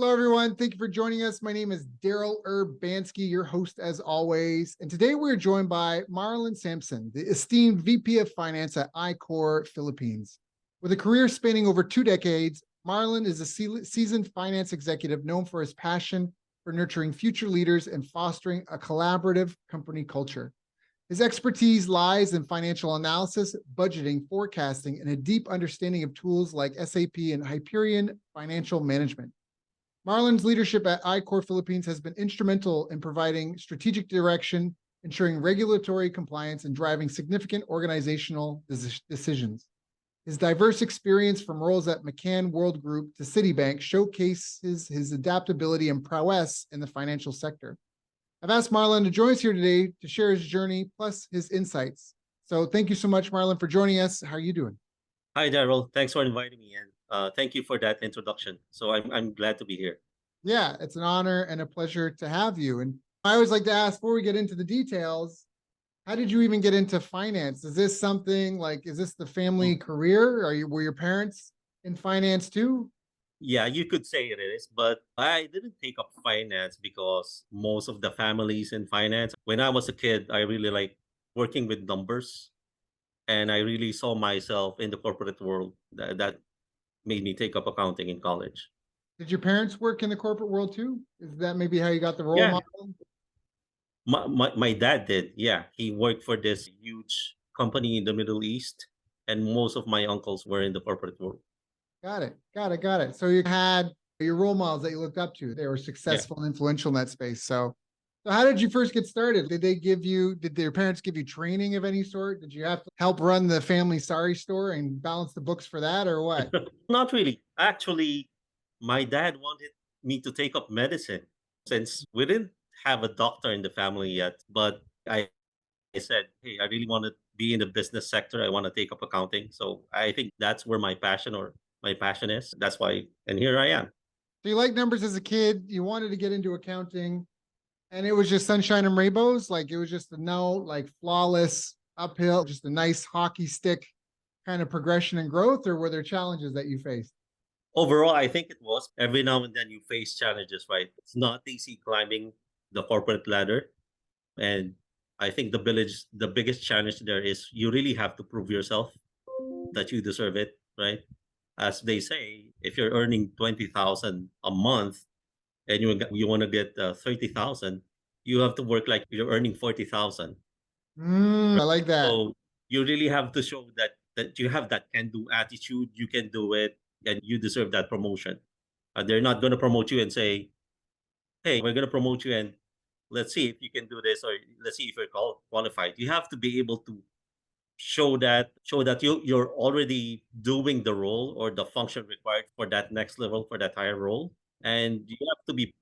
Hello, everyone. Thank you for joining us. My name is Daryl Urbanski, your host as always. And today we're joined by Marlon Samson, the esteemed VP of Finance at iCore Philippines. With a career spanning over 2 decades, Marlon is a seasoned finance executive known for his passion for nurturing future leaders and fostering a collaborative company culture. His expertise lies in financial analysis, budgeting, forecasting, and a deep understanding of tools like SAP and Hyperion Financial Management. Marlon's leadership at iCore Philippines has been instrumental in providing strategic direction, ensuring regulatory compliance, and driving significant organizational decisions. His diverse experience from roles at McCann World Group to Citibank showcases his adaptability and prowess in the financial sector. I've asked Marlon to join us here today to share his journey plus his insights. So thank you so much, Marlon, for joining us. How are you doing? Hi, Daryl. Thanks for inviting me in. Thank you for that introduction. So I'm glad to be here. Yeah, it's an honor and a pleasure to have you. And I always like to ask before we get into the details, how did you even get into finance? Is this something like, is this the family career? Were your parents in finance too? Yeah, you could say it is, but I didn't take up finance because most of the families in finance. When I was a kid, I really like working with numbers, and I really saw myself in the corporate world. That made me take up accounting in college. Did your parents work in the corporate world too? Is that maybe how you got the role Yeah, model? my dad did. Yeah, he worked for this huge company in the Middle East, and most of my uncles were in the corporate world. Got it. Got it. Got it. So you had your role models that you looked up to. They were Yeah. successful and influential in that space. So how did you first get started? Did your parents give you training of any sort? Did you have to help run the family sari store and balance the books for that or what? Not really. Actually, my dad wanted me to take up medicine since we didn't have a doctor in the family yet. But I said, hey, I really want to be in the business sector. I want to take up accounting. So I think that's where my passion is. That's why, and here I am. So you liked numbers as a kid, you wanted to get into accounting, and it was just sunshine and rainbows. Like it was just like flawless uphill, just a nice hockey stick kind of progression and growth, or were there challenges that you faced? Overall, I think it was every now and then you face challenges, right? It's not easy climbing the corporate ladder. And I think the biggest challenge there is you really have to prove yourself that you deserve it, right? As they say, if you're earning 20,000 a month and you want to get 30,000, you have to work like you're earning 40,000. I like that. So you really have to show that you have that can-do attitude. You can do it, and you deserve that promotion. They're not going to promote you and say, "Hey, we're going to promote you, and let's see if you can do this, or let's see if you're qualified." You have to be able to show that you're already doing the role or the function required for that next level, for that higher role, and you have to be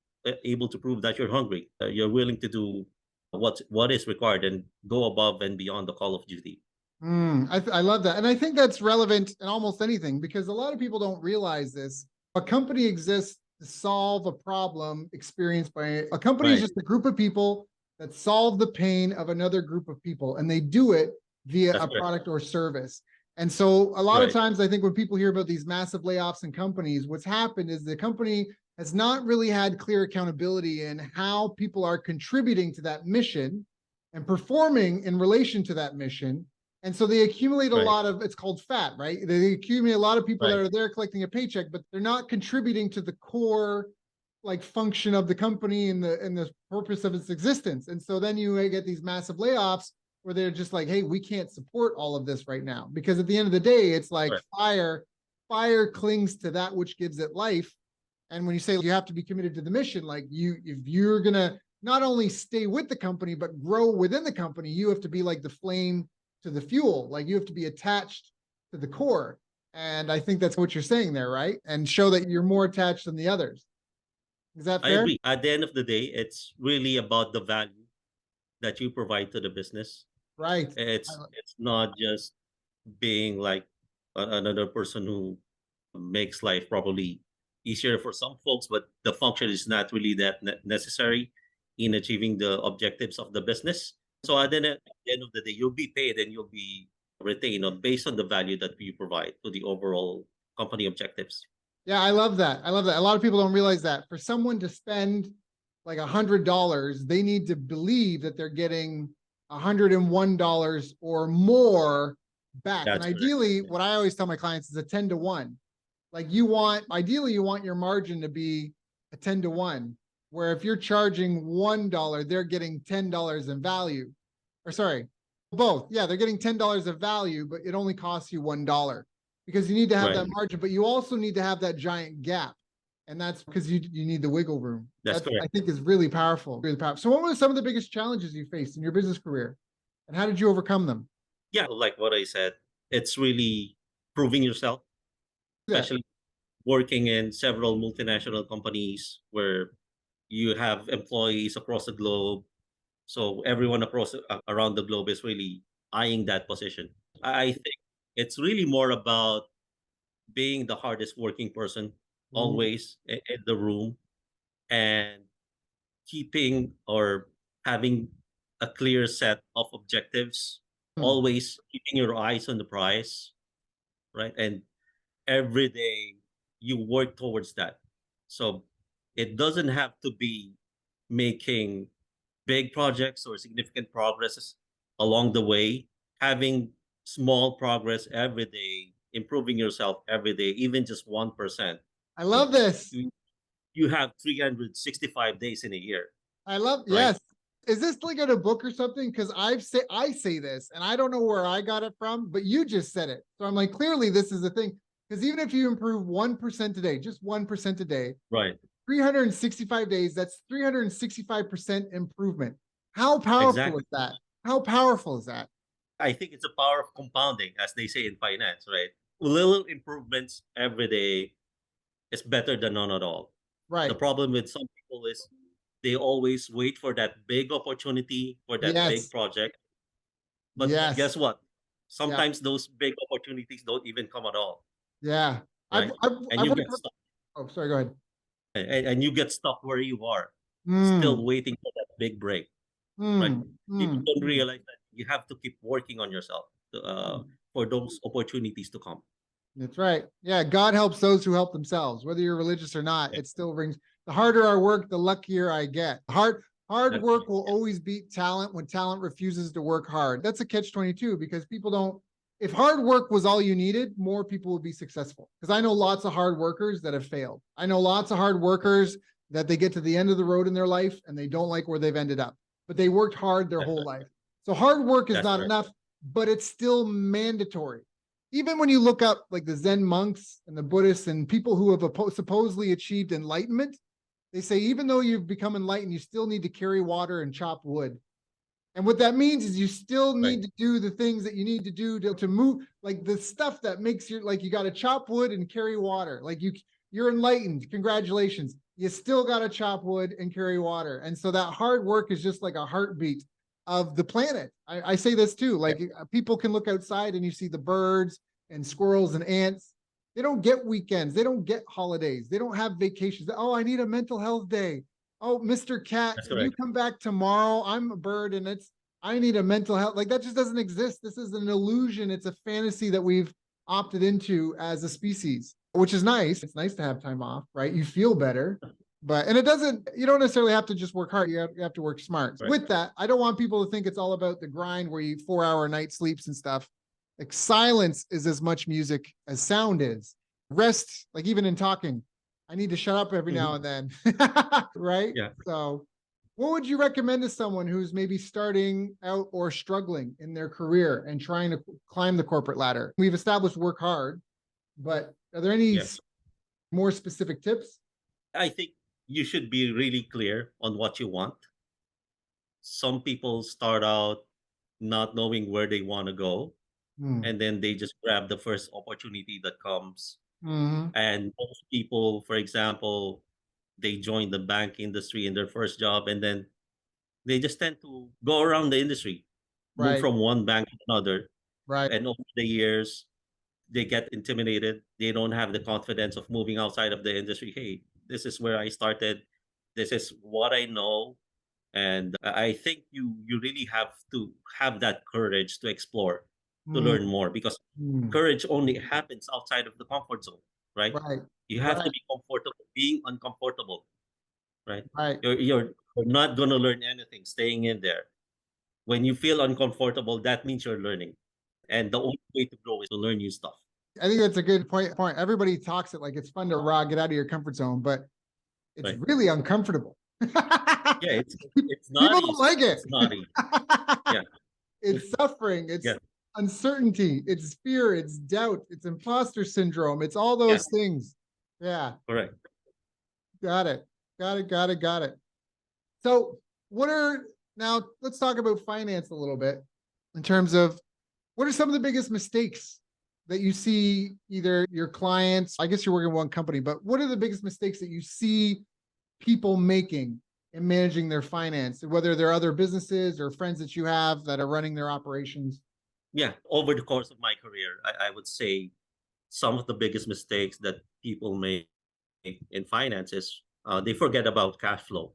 able to prove that you're hungry, you're willing to do what is required and go above and beyond the call of duty. I love that. And I think that's relevant in almost anything because a lot of people don't realize this. A company exists to solve a problem experienced by a company is Right. just a group of people that solve the pain of another group of people, and they do it via That's a correct. product or service. And so a lot of Right. times I think when people hear about these massive layoffs in companies, what's happened is the company has not really had clear accountability in how people are contributing to that mission and performing in relation to that mission. And so they accumulate a Right. lot of, it's called fat, right? They accumulate a lot of people that Right. are there collecting a paycheck, but they're not contributing to the core like function of the company and the purpose of its existence. And so then you get these massive layoffs where they're just like, hey, we can't support all of this right now. Because at the end of the day, it's like Right. fire clings to that which gives it life. And when you say you have to be committed to the mission, like if you're gonna not only stay with the company, but grow within the company, you have to be like the flame to the fuel. Like you have to be attached to the core. And I think that's what you're saying there, right? And show that you're more attached than the others. Is that I fair? agree. At the end of the day, it's really about the value that you provide to the business. Right. It's not just being like another person who makes life probably easier for some folks, but the function is not really that necessary in achieving the objectives of the business. So at the end of the day, you'll be paid and you'll be retained based on the value that we provide to the overall company objectives. Yeah, I love that. I love that. A lot of people don't realize that for someone to spend like $100, they need to believe that they're getting $101 or more back. And That's correct. ideally, what I always tell my clients is a 10 to 1. Like ideally, you want your margin to be a 10 to 1, where if you're charging $1, they're getting $10 in value. Or sorry, both. Yeah, they're getting $10 of value, but it only costs you $1 because you need to have Right. that margin, but you also need to have that giant gap. And that's because you need the wiggle room. That's That's, I correct. think, is really powerful. Really powerful. So what were some of the biggest challenges you faced in your business career? And how did you overcome them? Yeah, like what I said, it's really proving yourself, Yeah. especially working in several multinational companies where you have employees across the globe. So everyone around the globe is really eyeing that position. I think it's really more about being the hardest working person Ooh. always in the room, and keeping or having a clear set of objectives, Hmm. always keeping your eyes on the prize, right? And every day you work towards that. So it doesn't have to be making big projects or significant progresses along the way, having small progress every day, improving yourself every day, even just 1%. I So love this. you, you have 365 days in a year, I love, right? yes. Is this like in a book or something? Because I say this and I don't know where I got it from, but you just said it. So I'm like, clearly this is a thing. Because even if you improve 1% a day, just 1% a day, Right. 365 days, that's 365% improvement. How powerful Exactly. is that? How powerful is that? I think it's the power of compounding, as they say in finance, right? Little improvements every day is better than none at all. The Right. problem with some people is they always wait for that big opportunity, for that big Yes. project. But Yes. guess what? Yeah. Sometimes those big opportunities don't even come at all, Yeah. right? And I've you worked get with, stuck, oh, sorry, go ahead. and you get stuck where you are, still Mm, waiting for that big break, right? mm, People mm, don't mm, realize that you have to keep working on yourself mm. for those opportunities to come. That's right. Yeah, God helps those who help themselves. Whether you're religious or not, Yeah, it still rings. The harder I work, the luckier I get. Hard that's right. work will always beat talent when talent refuses to work hard. That's a catch 22 because people don't. If hard work was all you needed, more people would be successful. Because I know lots of hard workers that have failed. I know lots of hard workers that they get to the end of the road in their life and they don't like where they've ended up, but they worked hard their That's whole right. life. So hard work is That's not correct. enough, but it's still mandatory. Even when you look up like the Zen monks and the Buddhists and people who have supposedly achieved enlightenment, they say even though you've become enlightened, you still need to carry water and chop wood. And what that means is you still Right. need to do the things that you need to do to move, like the stuff that makes you like you got to chop wood and carry water. Like you're enlightened. Congratulations. You still got to chop wood and carry water. And so that hard work is just like a heartbeat of the planet. I say this too. Yeah, Like people can look outside and you see the birds and squirrels and ants. They don't get weekends. They don't get holidays. They don't have vacations. Oh, I need a mental health day. Oh, Mr. Cat, that's can you correct. come back tomorrow? I'm a bird and I need a mental health. Like that just doesn't exist. This is an illusion. It's a fantasy that we've opted into as a species, which is nice. It's nice to have time off, right? You feel better. But and it doesn't, you don't necessarily have to just work hard. You have to work smart. Right. With that, I don't want people to think it's all about the grind where you 4 hour night sleeps and stuff. Like silence is as much music as sound is. Rest, like even in talking, I need to shut up every Mhm. now and then. Right? Yeah. So what would you recommend to someone who's maybe starting out or struggling in their career and trying to climb the corporate ladder? We've established work hard, but are there any Yes. more specific tips? I think you should be really clear on what you want. Some people start out not knowing where they want to go, Hmm. and then they just grab the first opportunity that comes. Mm-hmm. And most people, for example, they join the bank industry in their first job, and then they just tend to go around the industry, move Right. from one bank to another. Right. And over the years, they get intimidated. They don't have the confidence of moving outside of the industry. Hey, this is where I started. This is what I know. And I think you really have to have that courage to explore, to learn Mm-hmm. more, because courage only happens outside of the comfort zone. right? Right. You have to Right. be comfortable being uncomfortable, right? Right. You're not gonna learn anything staying in there. When you feel uncomfortable, that means you're learning. And the only way to grow is to learn new stuff. I think that's a good point. Everybody talks it like it's fun to get out of your comfort zone, but it's Right. really uncomfortable. Yeah, it's not People don't easy. like it. It's not easy. Yeah. It's suffering. It's Yeah. uncertainty. It's fear. It's doubt. It's imposter syndrome. It's all Yeah. those things. Yeah. Correct. Got it. Got it. So now let's talk about finance a little bit in terms of what are some of the biggest mistakes that you see either your clients, I guess you're working in one company, but what are the biggest mistakes that you see people making in managing their finance, whether they're other businesses or friends that you have that are running their operations? Yeah. Over the course of my career, I would say some of the biggest mistakes that people make in finance is they forget about cash flow.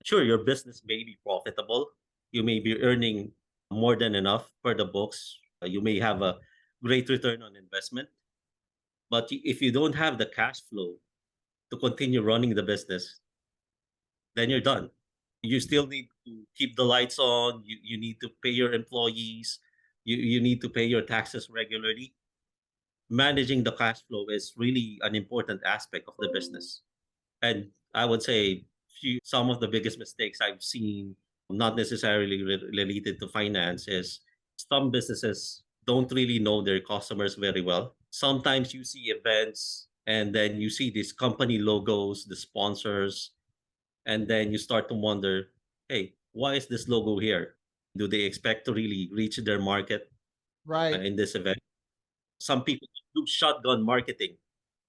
Sure, your business may be profitable. You may be earning more than enough for the books. You may have a great return on investment. But if you don't have the cash flow to continue running the business, then you're done. You still need to keep the lights on. You need to pay your employees. You need to pay your taxes regularly. Managing the cash flow is really an important aspect of the business. And I would say some of the biggest mistakes I've seen, not necessarily related to finance, is some businesses don't really know their customers very well. Sometimes you see events and then you see these company logos, the sponsors, and then you start to wonder, hey, why is this logo here? Do they expect to really reach their market Right. in this event? Some people do shotgun marketing.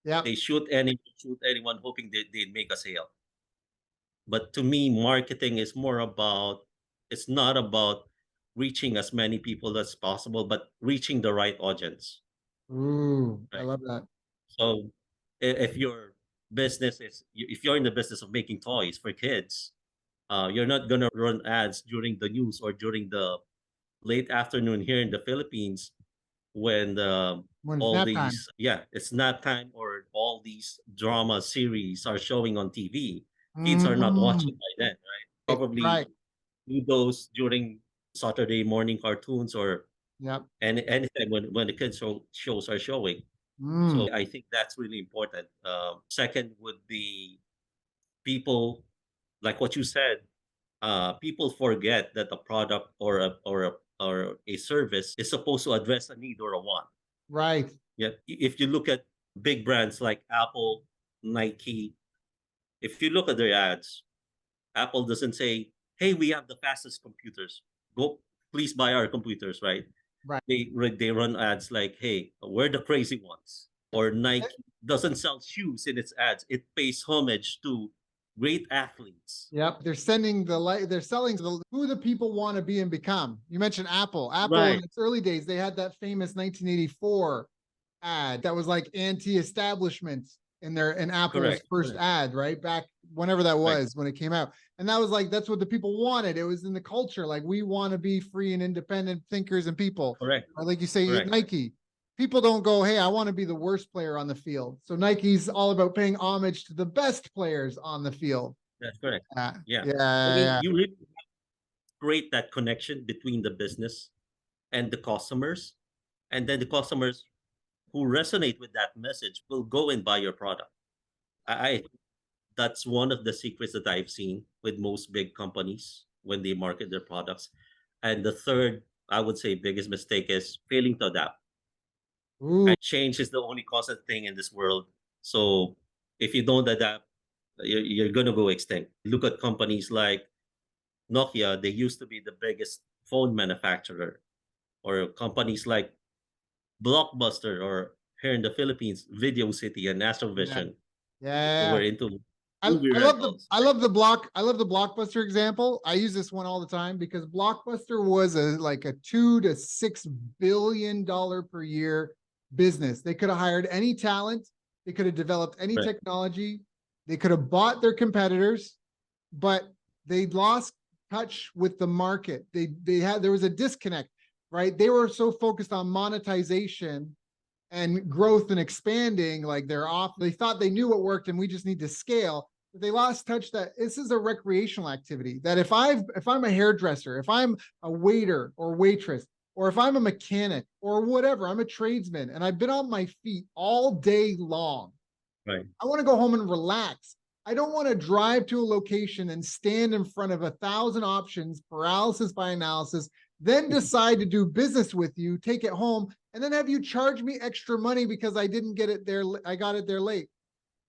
Yeah. They shoot anyone hoping they'd make a sale. But to me, marketing is more about, it's not about reaching as many people as possible, but reaching the right audience. Ooh, I Right. love that. So if your business is, if you're in the business of making toys for kids, you're not going to run ads during the news or during the late afternoon here in the Philippines when When it's all nap time. these, yeah, it's nap time or all these drama series are showing on TV. Kids are not Mm, watching by then, right? Probably right. do those during Saturday morning cartoons or Yep. anytime when the shows are showing. Mm, So I think that's really important. Second would be people, like what you said, people forget that a product or a service is supposed to address a need or a want. right. Yeah, if you look at big brands like Apple, Nike, if you look at their ads, Apple doesn't say, "Hey, we have the fastest computers. Go, please buy our computers." Right? Right. They run ads like, "Hey, we're the crazy ones." Or Nike doesn't sell shoes in its ads. It pays homage to great athletes. Yep. They're sending the light, they're selling who the people want to be and become. You mentioned Apple. Apple in Right. its early days, they had that famous 1984 ad that was like anti-establishment in Apple's Correct. first ad, right? Back whenever that Right. was when it came out. And that was like that's what the people wanted. It was in the culture. Like we want to be free and independent thinkers and people. Correct. Or like you say, Correct. Nike. People don't go, hey, I want to be the worst player on the field. So Nike's all about paying homage to the best players on the field. That's correct. Yeah. Yeah. Yeah. I mean, Yeah. you really create that connection between the business and the customers, and then the customers who resonate with that message will go and buy your product. I That's one of the secrets that I've seen with most big companies when they market their products. And the third, I would say, biggest mistake is failing to adapt. Ooh. And change is the only constant thing in this world. So if you don't adapt, you're going to go extinct. Look at companies like Nokia. They used to be the biggest phone manufacturer, or companies like Blockbuster, or here in the Philippines, Video City and Yeah. Astrovision. They Yeah. were into I, movie I love the rentals. I love the Blockbuster example. I use this one all the time because Blockbuster was like a $2 to $6 billion per year business. They could have hired any talent, they could have developed any Right. technology, they could have bought their competitors, but they lost touch with the market. There was a disconnect, right? They were so focused on monetization and growth and expanding, like they're off. They thought they knew what worked and we just need to scale. But they lost touch that this is a recreational activity. That if I'm a hairdresser, if I'm a waiter or waitress, or if I'm a mechanic or whatever, I'm a tradesman and I've been on my feet all day long. Right. I want to go home and relax. I don't want to drive to a location and stand in front of 1,000 options, paralysis by analysis, then decide to do business with you, take it home, and then have you charge me extra money because I didn't get it there. I got it there late.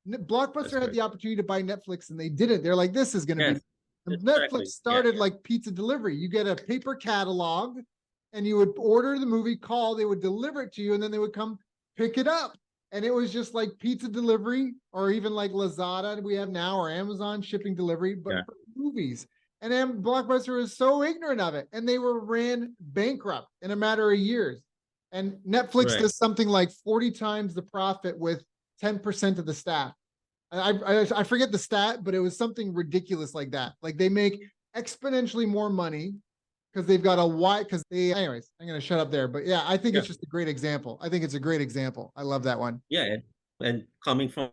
Blockbuster had the opportunity to buy Netflix and they didn't. They're like, this is going to be. Netflix started like pizza delivery. You get a paper catalog and you would order the movie, call, they would deliver it to you, and then they would come pick it up. And it was just like pizza delivery, or even like Lazada we have now, or Amazon shipping delivery, but for movies. And then Blockbuster was so ignorant of it, and they were ran bankrupt in a matter of years. And Netflix does something like 40 times the profit with 10% of the staff. I forget the stat, but it was something ridiculous like that. Like they make exponentially more money because they've got a wide, because they, anyways, I'm going to shut up there. But yeah, I think it's just a great example. I think it's a great example. I love that one. Yeah. And coming from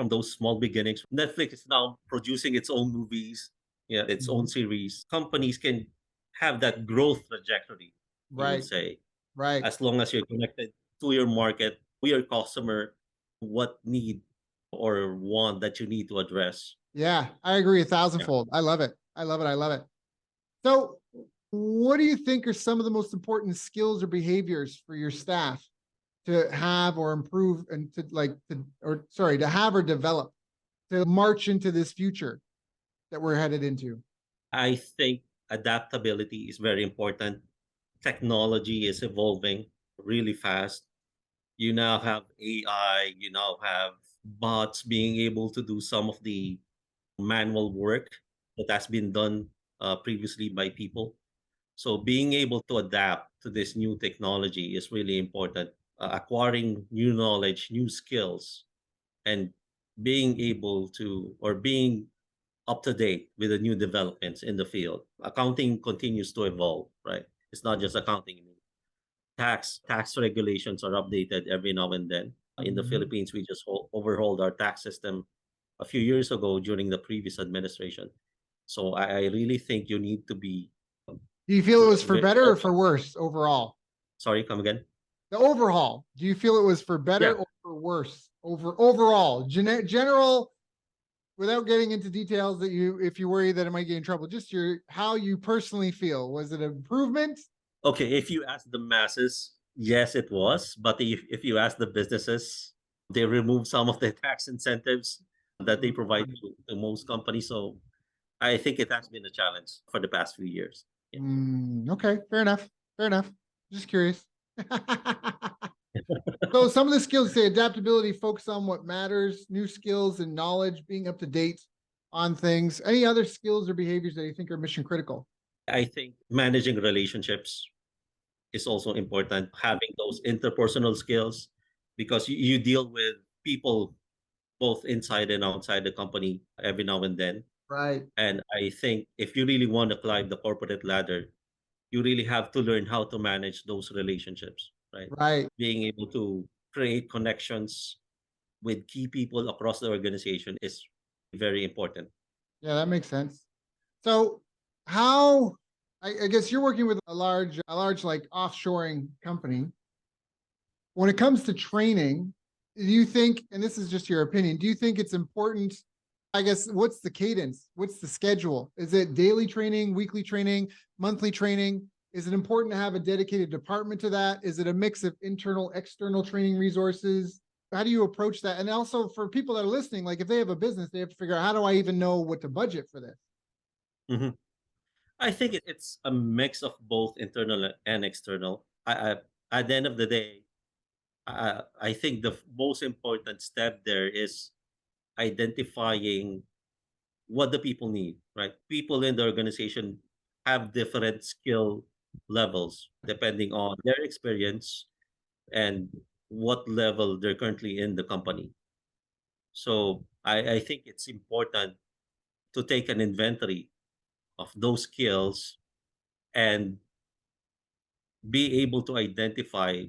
those small beginnings, Netflix is now producing its own movies, its own series. Companies can have that growth trajectory, you would say. Right. As long as you're connected to your market, to your customer, what need or want that you need to address. Yeah, I agree 1,000-fold. I love it. I love it. I love it. So what do you think are some of the most important skills or behaviors for your staff to have or improve and to have or develop to march into this future that we're headed into? I think adaptability is very important. Technology is evolving really fast. You now have AI, you now have bots being able to do some of the manual work that has been done previously by people. So being able to adapt to this new technology is really important. Acquiring new knowledge, new skills, and being able to, or being up to date with the new developments in the field. Accounting continues to evolve, right? It's not just accounting. Tax regulations are updated every now and then. In the Philippines, we just overhauled our tax system a few years ago during the previous administration. So I really think you need to be. Do you feel it was for better or for worse overall? Sorry, come again. The overhaul. Do you feel it was for better or for worse overall? General, without getting into details that if you worry that it might get in trouble, just how you personally feel. Was it an improvement? Okay, if you ask the masses, yes, it was. But if you ask the businesses, they removed some of the tax incentives that they provide to most companies. So I think it has been a challenge for the past few years. Okay, fair enough. Fair enough. Just curious. So some of the skills say adaptability, focus on what matters, new skills and knowledge, being up to date on things. Any other skills or behaviors that you think are mission critical? I think managing relationships is also important. Having those interpersonal skills, because you deal with people both inside and outside the company every now and then. Right. And I think if you really want to climb the corporate ladder, you really have to learn how to manage those relationships, right? Right. Being able to create connections with key people across the organization is very important. Yeah, that makes sense. So how, I guess you're working with a large like offshoring company. When it comes to training, do you think, and this is just your opinion, do you think it's important? I guess, what's the cadence? What's the schedule? Is it daily training, weekly training, monthly training? Is it important to have a dedicated department to that? Is it a mix of internal, external training resources? How do you approach that? And also for people that are listening, like if they have a business, they have to figure out, how do I even know what to budget for this? Mm-hmm. I think it's a mix of both internal and external. At the end of the day, I think the most important step there is identifying what the people need, right? People in the organization have different skill levels depending on their experience and what level they're currently in the company. So I think it's important to take an inventory of those skills and be able to identify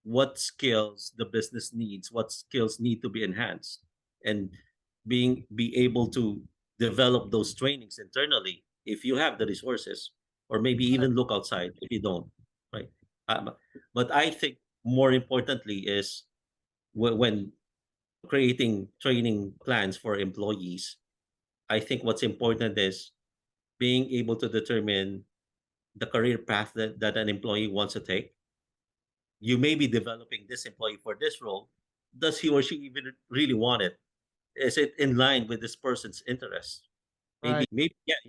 what skills the business needs, what skills need to be enhanced, and be able to develop those trainings internally if you have the resources, or maybe Right. even look outside if you don't, right? Um, but I think more importantly is when creating training plans for employees, I think what's important is being able to determine the career path that an employee wants to take. You may be developing this employee for this role. Does he or she even really want it? Is it in line with this person's interest? Right. Maybe yeah,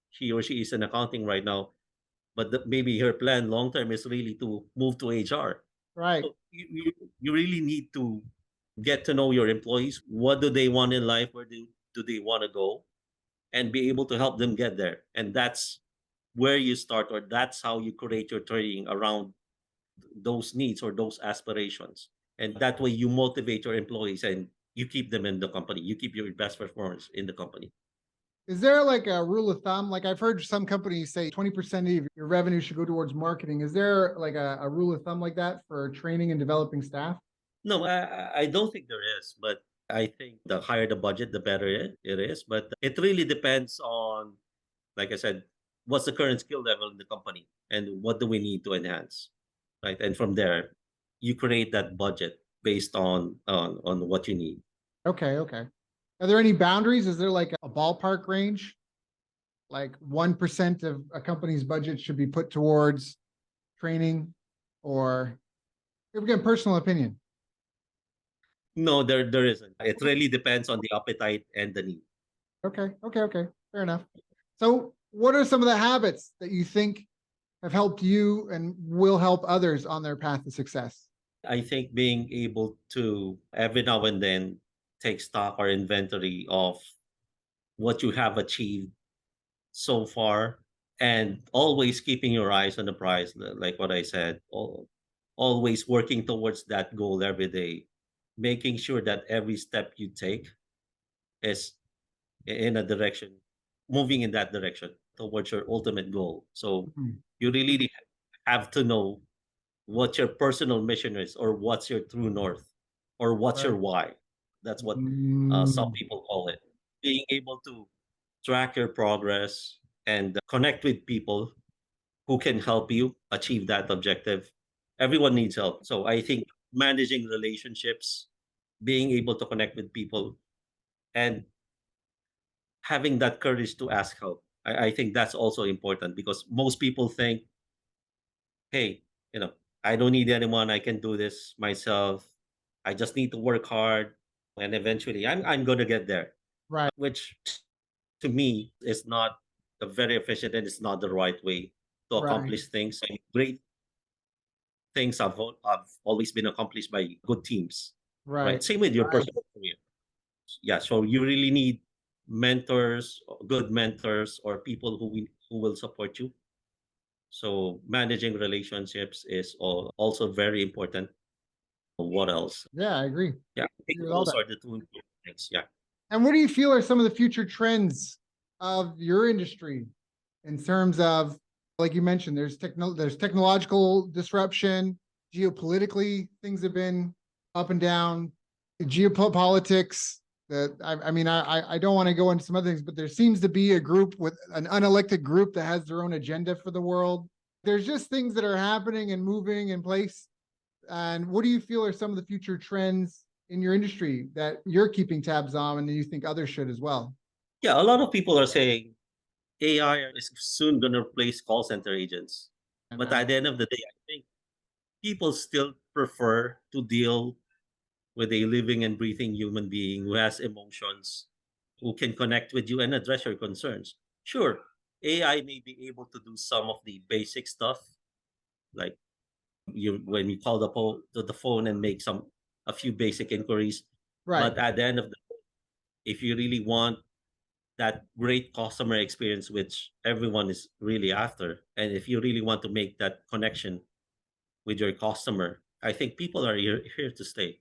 he or she is in accounting right now, but maybe her plan long term is really to move to HR. Right. So you really need to get to know your employees. What do they want in life? Where do they want to go? And be able to help them get there. And that's where you start, or that's how you create your training around those needs or those aspirations. And that way you motivate your employees and you keep them in the company. You keep your best performers in the company. Is there like a rule of thumb? Like I've heard some companies say 20% of your revenue should go towards marketing. Is there like a rule of thumb like that for training and developing staff? No, I don't think there is, but I think the higher the budget, the better it is. But it really depends on, like I said, what's the current skill level in the company and what do we need to enhance, right? And from there, you create that budget based on what you need. Okay, okay. Are there any boundaries? Is there like a ballpark range? Like 1% of a company's budget should be put towards training, or again, personal opinion. No, there isn't. It really depends on the appetite and the need. Okay, okay, okay. Fair enough. So what are some of the habits that you think have helped you and will help others on their path to success? I think being able to every now and then take stock or inventory of what you have achieved so far, and always keeping your eyes on the prize, like what I said, always working towards that goal every day, making sure that every step you take is in a direction, moving in that direction towards your ultimate goal. So Mhm. you really have to know what your personal mission is, or what's your true north, or what's Right. your why. That's what some Mm, people call it. Being able to track your progress and connect with people who can help you achieve that objective. Everyone needs help. So I think managing relationships, being able to connect with people, and having that courage to ask help. I think that's also important because most people think, hey, I don't need anyone. I can do this myself. I just need to work hard, and eventually I'm going to get there, right, which to me is not a very efficient, and it's not the right way to right, accomplish things. And great things have always been accomplished by good teams, right? right. Same with your personal career. Yeah, so you really need mentors, good mentors, or people who will support you. So managing relationships is also very important. What else? Yeah, I agree. Yeah, I think Agree with all those that. are the two important things. Yeah. And what do you feel are some of the future trends of your industry in terms of, like you mentioned, there's technological disruption, geopolitically, things have been up and down, geopolitics. That I mean, I don't want to go into some other things, but there seems to be a group with an unelected group that has their own agenda for the world. There's just things that are happening and moving in place. And what do you feel are some of the future trends in your industry that you're keeping tabs on and you think others should as well? Yeah, a lot of people are saying AI is soon going to replace call center agents. And But at the end of the day, I think people still prefer to deal with a living and breathing human being who has emotions, who can connect with you and address your concerns. Sure, AI may be able to do some of the basic stuff, like you when you call the phone and make a few basic inquiries. right. But at the end of the if you really want that great customer experience, which everyone is really after, and if you really want to make that connection with your customer, I think people are here to stay.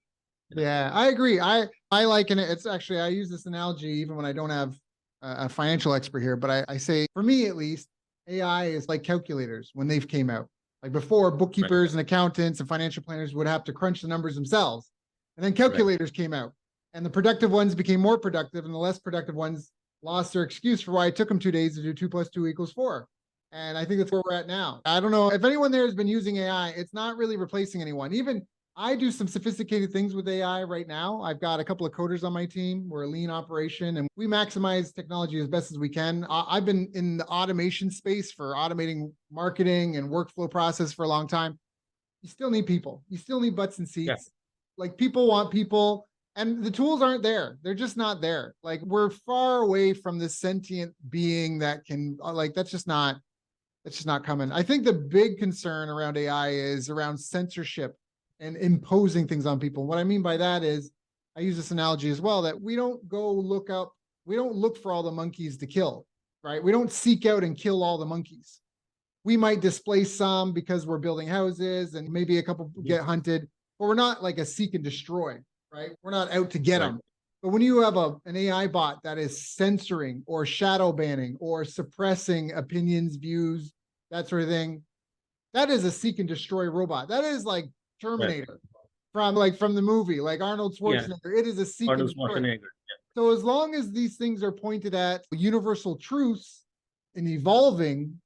Yeah, I agree. I liken it. It's actually I use this analogy even when I don't have a financial expert here, but I say for me at least, AI is like calculators when they've came out. Like before, Right. bookkeepers and accountants and financial planners would have to crunch the numbers themselves. And then calculators came out, and the productive ones became more productive, and the less productive ones lost their excuse for why it took them 2 days to do 2 + 2 = 4. And I think that's where we're at now. I don't know if anyone there has been using AI. It's not really replacing anyone. Even I do some sophisticated things with AI right now. I've got a couple of coders on my team. We're a lean operation and we maximize technology as best as we can. I've been in the automation space for automating marketing and workflow process for a long time. You still need people. You still need butts and seats. Yeah. Like people want people, and the tools aren't there. They're just not there. Like we're far away from this sentient being that can like that's just not coming. I think the big concern around AI is around censorship and imposing things on people. What I mean by that is, I use this analogy as well, that we don't look for all the monkeys to kill, right? We don't seek out and kill all the monkeys. We might displace some because we're building houses and maybe a couple get hunted, but we're not like a seek and destroy, right? We're not out to get them. But when you have an AI bot that is censoring or shadow banning or suppressing opinions, views, that sort of thing, that is a seek and destroy robot. That is like Terminator from the movie, like Arnold Schwarzenegger. It is a seek and destroy. So as long as these things are pointed at universal truths and evolving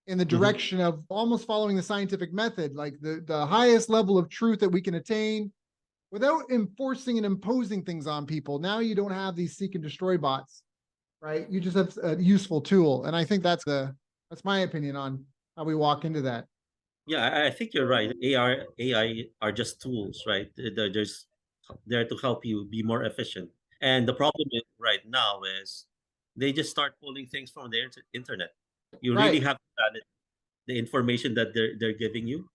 in the direction of almost following the scientific method, like the highest level of truth that we can attain without enforcing and imposing things on people. Now you don't have these seek and destroy bots, right? You just have a useful tool. And I think that's my opinion on how we walk into that. Yeah, I think you're right. AI are just tools, right? They're just there to help you be more efficient. And the problem right now is they just start pulling things from the internet. You really Right. have to validate the information that they're giving you.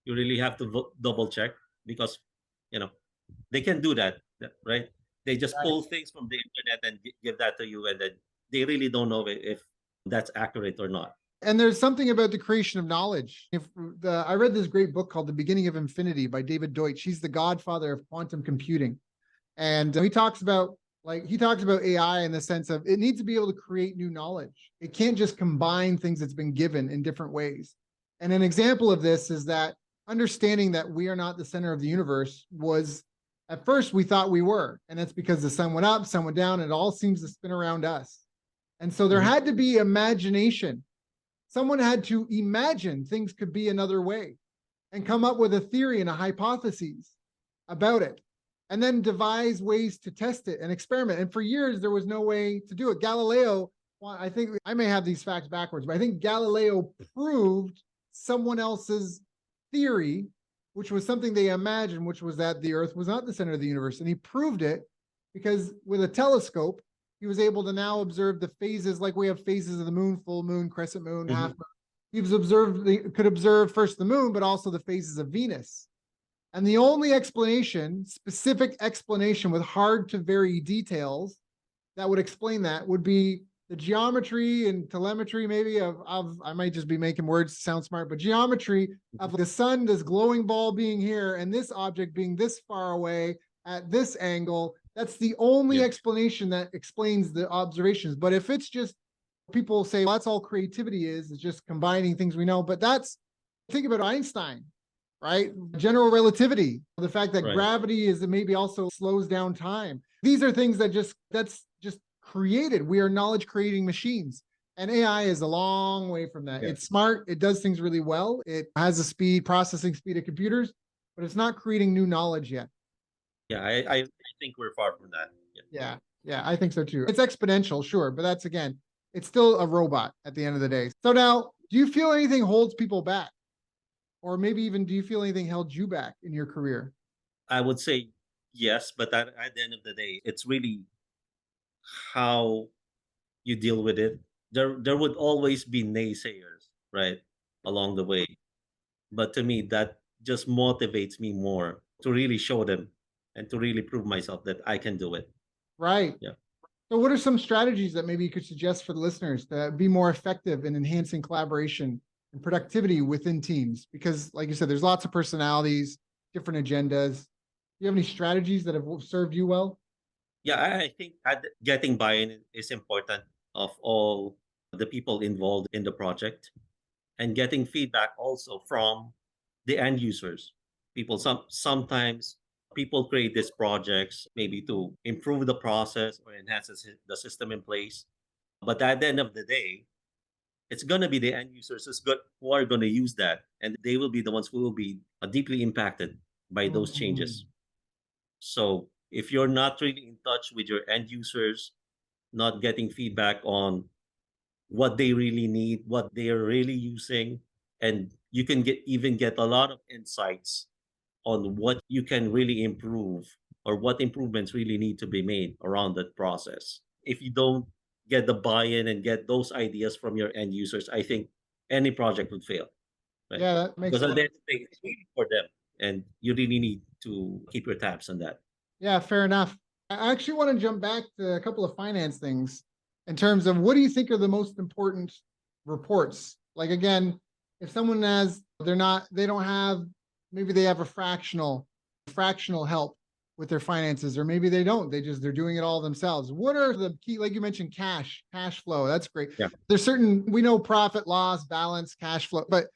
You really have to double check because they can do that, right? They just Right. pull things from the internet and give that to you, and then they really don't know if that's accurate or not. And there's something about the creation of knowledge. I read this great book called The Beginning of Infinity by David Deutsch. He's the godfather of quantum computing. And he talks about AI in the sense of it needs to be able to create new knowledge. It can't just combine things that's been given in different ways. And an example of this is that understanding that we are not the center of the universe was, at first we thought we were. And that's because the sun went up, sun went down, and it all seems to spin around us. And so there had to be imagination. Someone had to imagine things could be another way and come up with a theory and a hypothesis about it, and then devise ways to test it and experiment. And for years, there was no way to do it. Galileo, I think I may have these facts backwards, but I think Galileo proved someone else's theory, which was something they imagined, which was that the Earth was not the center of the universe. And he proved it because with a telescope, he was able to now observe the phases, like we have phases of the moon, full moon, crescent moon, half moon. He could observe first the moon, but also the phases of Venus. And the only specific explanation with hard to vary details that would explain that would be the geometry and telemetry, maybe of I might just be making words sound smart, but geometry of the sun, this glowing ball being here, and this object being this far away at this angle. That's the only explanation that explains the observations. But if it's just, people say, well, that's all creativity is just combining things we know. But think about Einstein, right? General relativity, the fact that gravity is maybe also slows down time. These are things that's just created. We are knowledge creating machines. And AI is a long way from that. It's smart. It does things really well. It has the processing speed of computers, but it's not creating new knowledge yet. Yeah, I think we're far from that. Yeah, I think so too. It's exponential, sure, but that's, again, it's still a robot at the end of the day. So now, do you feel anything holds people back? Or maybe even, do you feel anything held you back in your career? I would say yes, but at the end of the day, it's really how you deal with it. There would always be naysayers, right, along the way. But to me, that just motivates me more to really show them and to really prove myself that I can do it. Right. Yeah. So what are some strategies that maybe you could suggest for the listeners to be more effective in enhancing collaboration and productivity within teams? Because like you said, there's lots of personalities, different agendas. Do you have any strategies that have served you well? Yeah, I think getting buy-in is important of all the people involved in the project. and getting feedback also from the end users. Sometimes people create these projects maybe to improve the process or enhance the system in place. But at the end of the day, it's going to be the end users who are going to use that, and they will be the ones who will be deeply impacted by those Mm. changes. So if you're not really in touch with your end users, not getting feedback on what they really need, what they are really using, and you can get a lot of insights on what you can really improve or what improvements really need to be made around that process. If you don't get the buy-in and get those ideas from your end users, I think any project would fail, right? Yeah, that makes Because a at lot. the end of the day, it's really for them, and you really need to keep your tabs on that. Yeah, fair enough. I actually want to jump back to a couple of finance things in terms of what do you think are the most important reports? Like again, if someone they don't have, maybe they have a fractional help with their finances, or maybe they don't, they're doing it all themselves. What are the key, like you mentioned, cash flow? That's great. Yeah. There's certain, we know profit, loss, balance, cash flow, but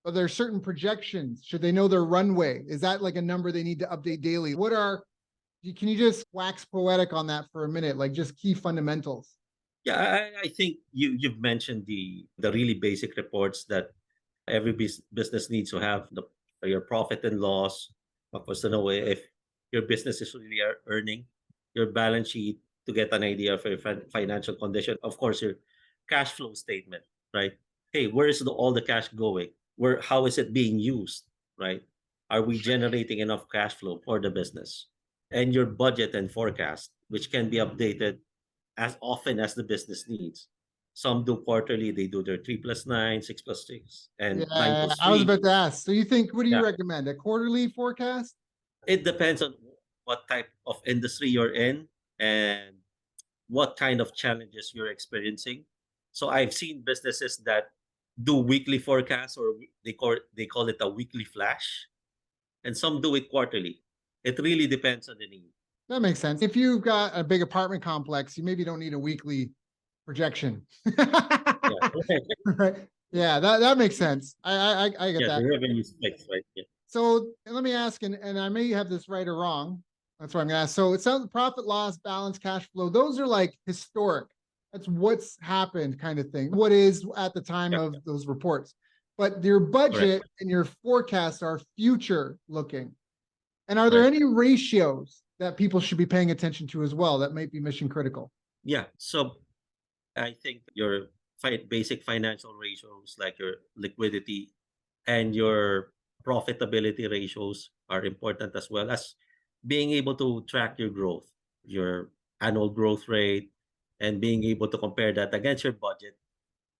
are there certain projections? Should they know their runway? Is that like a number they need to update daily? Can you just wax poetic on that for a minute? Like just key fundamentals. Yeah, I think you've mentioned the really basic reports that every business needs to have your profit and loss, of course, to know if your business is really earning, your balance sheet to get an idea of your financial condition, of course, your cash flow statement, right? Hey, where is all the cash going? How is it being used, right? Are we generating enough cash flow for the business? And your budget and forecast, which can be updated as often as the business needs. Some do quarterly, they do their 3+9, 6+6, and nine Yeah, plus I was three. about to ask. So you think, what do you Yeah, recommend? A quarterly forecast? it depends on what type of industry you're in and what kind of challenges you're experiencing. So I've seen businesses that do weekly forecasts, or they call it a weekly flash, and some do it quarterly. It really depends on the need. That makes sense. If you've got a big apartment complex, you maybe don't need a weekly projection. Yeah, Right? Yeah, that makes sense. I get yeah, that. the revenue splits, right? Yeah, So let me ask, and I may have this right or wrong. That's what I'm going to ask. So it sounds profit, loss, balance, cash flow. Those are like historic. That's what's happened, kind of thing. What is at the time yeah, of those reports. But your correct, budget and your forecasts are future looking. And are there right. any ratios that people should be paying attention to as well that might be mission critical? Yeah, so I think your basic financial ratios like your liquidity and your profitability ratios are important, as well as being able to track your growth, your annual growth rate, and being able to compare that against your budget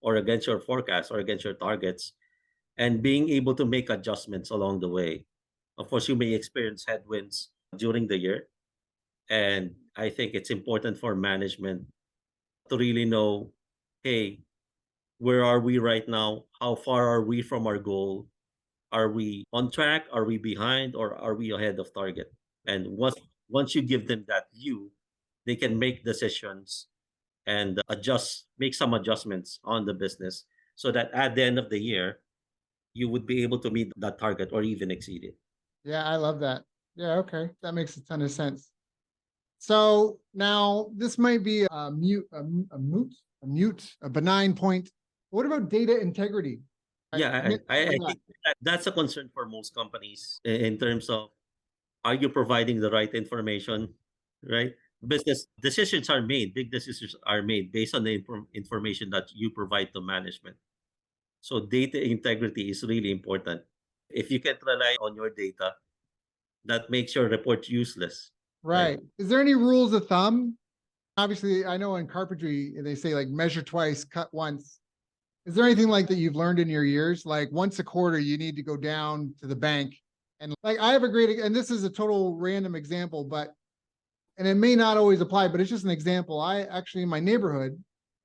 or against your forecast or against your targets, and being able to make adjustments along the way. Of course, you may experience headwinds during the year, and I think it's important for management to really know, hey, where are we right now? How far are we from our goal? Are we on track? Are we behind? Or are we ahead of target? And once you give them that view, they can make decisions and make some adjustments on the business so that at the end of the year, you would be able to meet that target or even exceed it. Yeah, I love that. Yeah, okay. That makes a ton of sense. So now this might be a benign point. What about data integrity? Right. Yeah, I think that's a concern for most companies in terms of, are you providing the right information, right? Business decisions are made, big decisions are made based on the information that you provide to management. So data integrity is really important. If you can't rely on your data, that makes your report useless, right? Right. Is there any rules of thumb? Obviously, I know in carpentry, they say like measure twice, cut once. Is there anything like that you've learned in your years? Like once a quarter, you need to go down to the bank. And like I have a great, and this is a total random example, and it may not always apply, but it's just an example. I actually, in my neighborhood,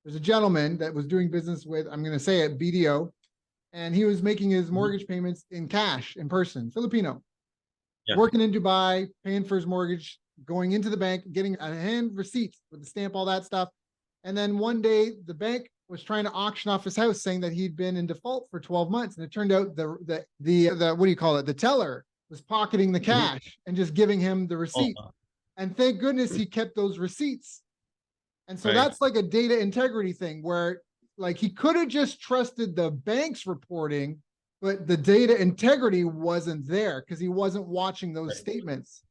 there's a gentleman that was doing business with, I'm going to say it, BDO, and he was making his Mhm. mortgage payments in cash, in person, Filipino, Yeah, working in Dubai, paying for his mortgage, going into the bank, getting a hand receipt with the stamp, all that stuff. And then one day the bank was trying to auction off his house, saying that he'd been in default for 12 months. And it turned out the what do you call it? The teller was pocketing the cash and just giving him the Oh, receipt. And thank goodness he kept those receipts. And so right. that's like a data integrity thing where like he could have just trusted the bank's reporting, but the data integrity wasn't there because he wasn't watching those Right. statements.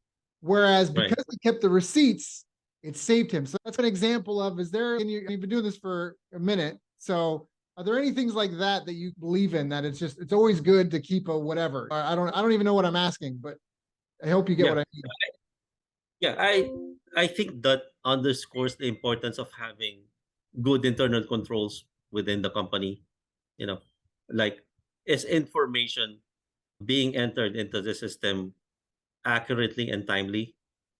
Whereas Right. because he kept the receipts, it saved him. So that's an example of, is there, and you've been doing this for a minute. So are there any things like that that you believe in, that it's just, it's always good to keep a whatever? I don't even know what I'm asking, but I hope you get Yeah. what I mean. Yeah. I think that underscores the importance of having good internal controls within the company. You know, like, is information being entered into the system accurately and timely?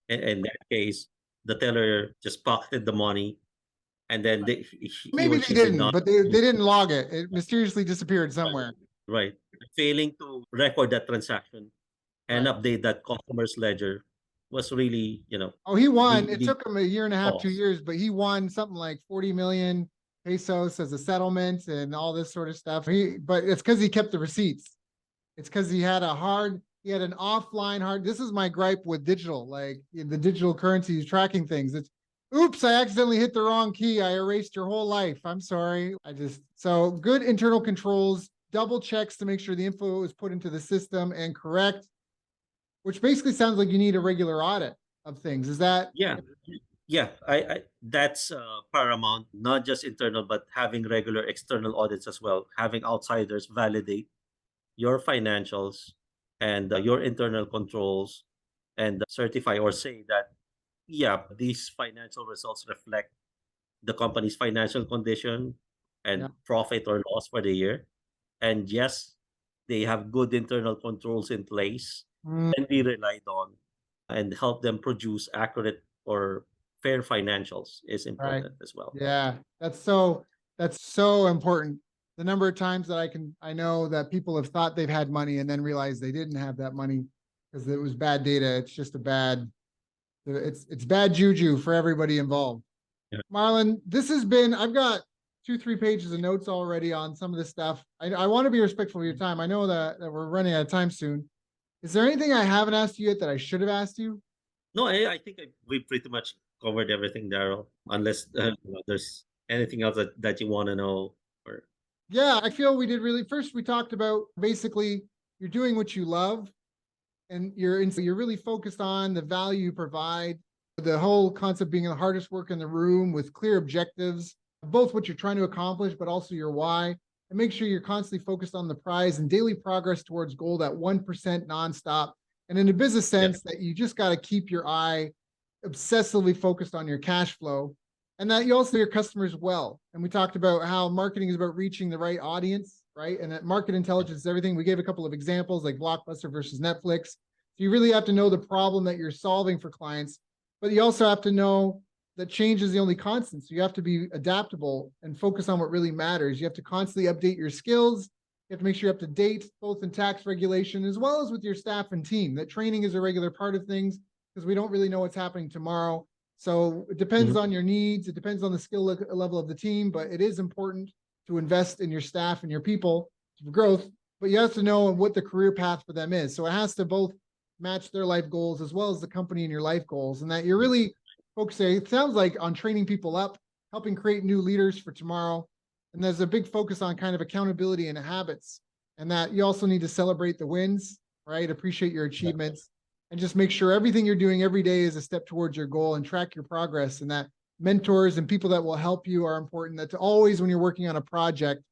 In that case, the teller just pocketed the money, and then he Maybe or they she did didn't, not. but they didn't log it. It mysteriously disappeared somewhere. Right. Failing to record that transaction and Right. update that customer's ledger was really, Oh, he won. It the took him a year and a half, 2 years, but he won something like 40 million pesos as a settlement and all this sort of stuff. But it's because he kept the receipts. It's because he had an offline hard. This is my gripe with digital, like the digital currencies tracking things. It's, oops, I accidentally hit the wrong key. I erased your whole life. I'm sorry. So good internal controls, double checks to make sure the info is put into the system and correct, which basically sounds like you need a regular audit of things. Is that? yeah. Yeah, I that's paramount, not just internal, but having regular external audits as well, having outsiders validate your financials and your internal controls, and certify or say that, yeah, these financial results reflect the company's financial condition Yeah. and profit or loss for the year. And yes, they have good internal controls in place Mm, and be relied on, and help them produce accurate or fair financials is right. important as well. Yeah. That's so important. The number of times that I know that people have thought they've had money and then realized they didn't have that money because it was bad data. It's just it's bad juju for everybody involved. Yeah. Marlon, I've got 2, 3 pages of notes already on some of this stuff. I want to be respectful of your time. I know that we're running out of time soon. Is there anything I haven't asked you yet that I should have asked you? No, I think we pretty much covered everything, Daryl, unless there's anything else that you want to know. Or Yeah, I feel we did really. First, we talked about basically you're doing what you love, and you're really focused on the value you provide. The whole concept being the hardest work in the room with clear objectives, both what you're trying to accomplish, but also your why. And make sure you're constantly focused on the prize and daily progress towards goal, that 1% nonstop. And in a business yeah, sense, that you just got to keep your eye obsessively focused on your cash flow, and that you also your customers well. And we talked about how marketing is about reaching the right audience, right? And that market intelligence is everything. We gave a couple of examples like Blockbuster versus Netflix. So you really have to know the problem that you're solving for clients, but you also have to know that change is the only constant. So you have to be adaptable and focus on what really matters. You have to constantly update your skills. You have to make sure you're up to date, both in tax regulation as well as with your staff and team. That training is a regular part of things because we don't really know what's happening tomorrow. So it depends Mhm. on your needs. It depends on the skill level of the team, but it is important to invest in your staff and your people for growth. But you have to know what the career path for them is. So it has to both match their life goals as well as the company and your life goals. And that you're really focusing, it sounds like, on training people up, helping create new leaders for tomorrow. And there's a big focus on kind of accountability and habits. And that you also need to celebrate the wins, right? Appreciate your achievements and just make sure everything you're doing every day is a step towards your goal, and track your progress. And that mentors and people that will help you are important. That to always, when you're working on a project,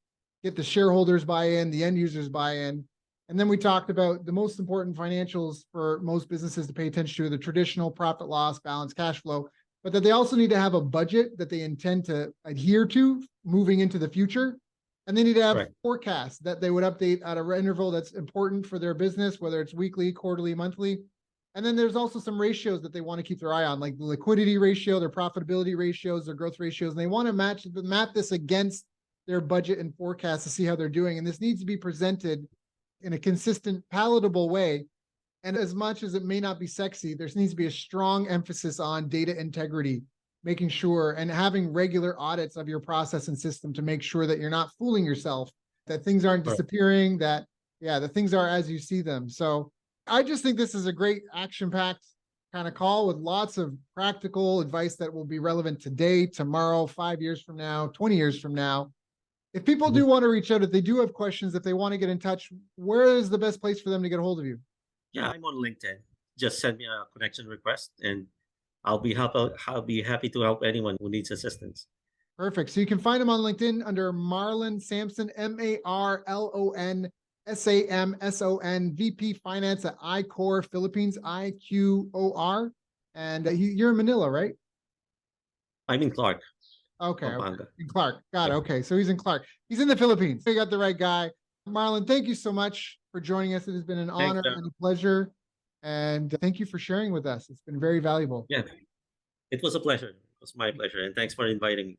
get the shareholders buy-in, the end users buy-in. And then we talked about the most important financials for most businesses to pay attention to: the traditional profit loss, balance, cash flow, but that they also need to have a budget that they intend to adhere to moving into the future. And they need to have Right. forecasts that they would update at an interval that's important for their business, whether it's weekly, quarterly, monthly. And then there's also some ratios that they want to keep their eye on, like the liquidity ratio, their profitability ratios, their growth ratios. And they want to map this against their budget and forecast to see how they're doing. And this needs to be presented in a consistent, palatable way. And as much as it may not be sexy, there needs to be a strong emphasis on data integrity, making sure and having regular audits of your process and system to make sure that you're not fooling yourself, that things aren't Correct. disappearing, that, yeah, the things are as you see them. So I just think this is a great action-packed kind of call with lots of practical advice that will be relevant today, tomorrow, 5 years from now, 20 years from now. If people do want to reach out, if they do have questions, if they want to get in touch, where is the best place for them to get a hold of you? Yeah, I'm on LinkedIn. Just send me a connection request, and I'll be happy to help anyone who needs assistance. Perfect. So you can find him on LinkedIn under Marlon Samson, MarlonSamson, VP Finance at iCore Philippines, IQOR. And you're in Manila, right? I'm in Clark, Okay. Pampanga. In Clark. Got it. Yeah. Okay. So he's in Clark. He's in the Philippines. You got the right guy. Marlon, thank you so much for joining us. It has been an honor Thanks, and a pleasure. And thank you for sharing with us. It's been very valuable. Yeah, it was a pleasure. It was my pleasure, and thanks for inviting me.